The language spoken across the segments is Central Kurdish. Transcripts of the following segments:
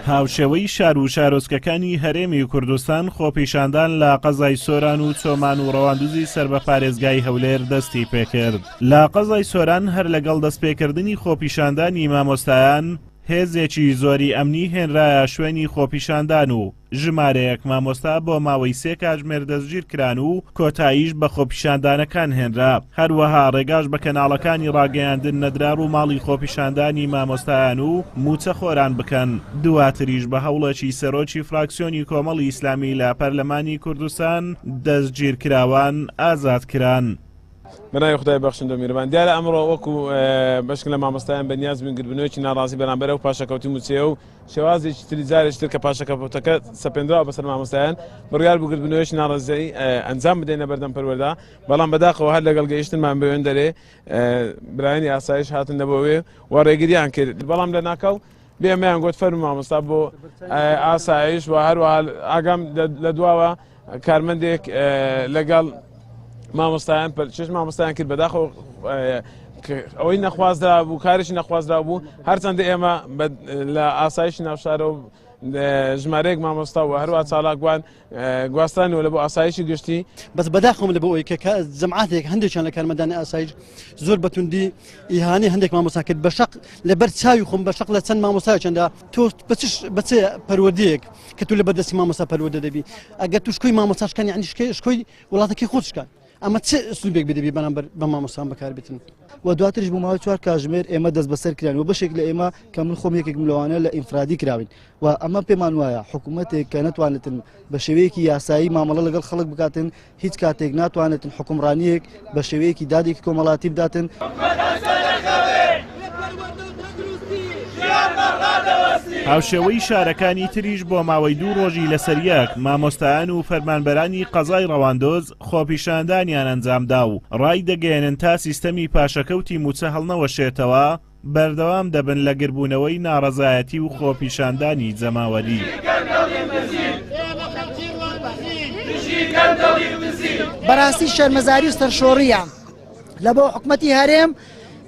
هاوشێوەی شار و شارۆچکەکانی هەرێمی کوردستان خۆپیشاندان لە قەزای سۆران و چۆمان و ڕەواندوزی سەر بە پارێزگای هەولێر دەستی پێکرد. لە قەزای سۆران هەر لەگەڵ دەستپێکردنی خۆپیشاندانی مامۆستایان هێزێکی زۆری ئەمنی هێنرایە شوێنی خۆپیشاندان و ژمارەیەک مامۆستا بۆ ماوەی 3 کاتژمێر دەستگیر کران و کۆتاییش بە خۆپیشاندانەکان هێنرا. هەروەها ڕێگاش بە کەناڵەکانی ڕاگەیاندن نەدرار و ماڵی خۆپیشاندانی مامۆستایان و موچە خۆران بکەن. دواتریش بە هەوڵێکی سەرۆکی فراکسیۆنی کۆمەڵی ئیسلامی لە پەرلەمانی کوردستان دەستگیر کراوان ئازاد کران. بەناوی خدای بەخشندە و میرەبان دیارە ئەمڕۆ وەکو بەشک لە مامۆستایان بەنیاز بنگربنەوەیکی ناڕازی بەرامبەر و پاشەکەوتی موچێ و شێوازێکی تری جارێکتر کە پاشەکەوتەکە سەپێنراوە بەسەر مامۆستایان بڕیار بگربنەوەیکی ناڕازایی ئەنجام بدەینە بەردەم پەروەردە. بەڵام بەداخەوە هەر لەگەڵ گەیشتنمان بەوێن دەرێ برایانی ئاسایش هاتن دەبەوێ و ڕێگریان کرد. بەڵام لە ناکەو بێمەیان گوت فەرمو مامۆستا بۆ ئاسایش و هەروەها ئاگام لە دواوە کارمەندێک لەگەڵ مامۆستایان چێژ مامۆستایان کرد بەداخەوە ئەوەی نەخوازرا بوو کارێکی نەخوازرا بوو هەرچەندە ئێمە لە ئاسایشی ناوشارە و ژمارەیەک مامۆستا و هەروە چالاکوان گواستانەوە لە بۆ ئاسایشی گشتی بەس بەداخەوە لە بۆ ئەوەی کە جەمعاتێک هەندێکیان لە کارمەندانی ئاسایش زۆر بەتوندی ئیهانەی هەندێک مامۆستا کرد بە شەق لەبەر چاوی خۆم بە شەق لە چەند مامۆستای چەندە تۆ بچ پەروەردەیەک کە تو لە بەردەستی مامۆستا پەروەردە دەبی ئەگەر تو شکۆی مامۆستاشکان یعنی شکۆی وڵاتەکەی خۆشکان ئەمە چه ئوسلوبێک بدەبی بەرامبەر بە مامۆستان بەکاربێتن. و دواتریش بۆ ماوەی 4 کاتژمێر ئێمە دەست بەسەر کران و بەشێک لە ئێمە کە من خۆم یەکێکم لەوانە لە ئینفرادی کراوین و ئەمە پێمان وایە حکوومەتێک کە ناتوانێتن بە شێوەیەکی یاسایی مامەڵە لەگەڵ خەڵک بکاتن هیچ کاتێک ناتوانێتن حکومڕانیەک بە شێوەیەکی دادێکی کۆمەڵاتی بداتن. هاوشێوەی شارەکانی تریش بۆ ماوەی 2 ڕۆژی لەسەریەک مامۆستایان و فەرمانبەرانی قەزای ڕەواندۆز خۆپیشاندانیان ئەنجامدا و ڕای دەگەێنن تا سیستەمی پاشەکەوتی موچە هەڵنەوەشێتەوە بەردەوام دەبن لە گربوونەوەی ناڕەزایەتی و خۆپیشاندانی جەماوەری. بەڕاستی شەرمەزاری و سەرشۆڕیە لە بۆ حکومەتی هەرێم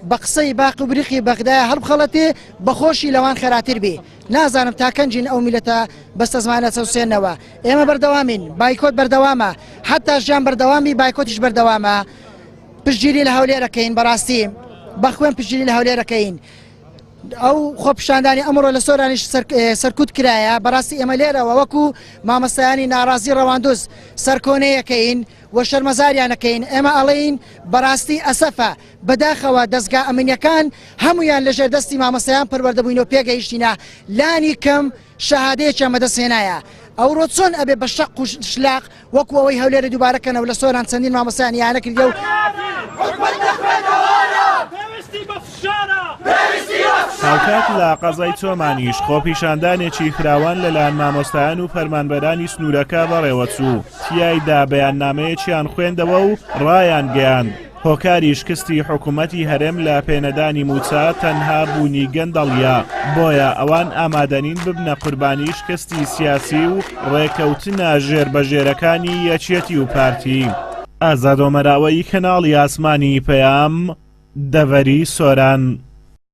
بە قسەی باقی و بریقی بەغدایە هەڵبخەڵەتێ بەخۆشی لەوان خێراتر بێ. نازانم تاکەنجین ئەو میلەتە بەستە زمانە چەوسێنەوە. ئێمە بەردەوامین بایکۆت بەردەوامە هەتا ژیان بەردەوامی بایکۆتیش بەردەوامە. پشتگیری لە هەولێرەکەین بەڕاستی بەخوێن پشتگیری لە هەولێرەکەین. ئەو خۆپیشاندانی ئەمڕۆ لە سۆرانیش سەرکوت کرایە بەڕاستی ئێمە لێرەوە وەکو مامۆستایانی ناڕازی ڕەواندۆز سەرکۆنەیەکەین و شەرمەزاریانەکەین. ئێمە ئەڵێین بەڕاستی ئەسەفە بەداخەوە دەستگا ئەمنیەکان هەمویان لەژێر دەستی مامۆستایان پەروەردەبووینەوە پێگەیشتینە لانی کەم شەهادەیەکیان بەدەستهێنایە. ئەوڕۆ چۆن ئەبێ بە شەق و شلاق وەکو ئەوەی هەولێرە دووبارەکەنەوە لە سۆران چەندین مامۆستایان یانە کردە و هاوکات لە قەزای چۆمانیش خۆپیشاندانێکی فراوان لەلایەن مامۆستایان و فەرمانبەرانی سنوورەکە بەڕێوەچوو تیایدا بەیاننامەیەکیان خوێندەوە و ڕایان گەیاند هۆکاری شکستی حکوومەتی هەرێم لە پێنەدانی موچە تەنها بوونی گەندەڵیە بۆیە ئەوان ئامادەنین ببنە قوربانی شکستی سیاسی و ڕێکەوتنە ژێربەژێرەکانی یەکێتی و پارتی. ئازاد ئۆمەراوەی کەناڵی ئاسمانی پەیام دەڤەری سۆران.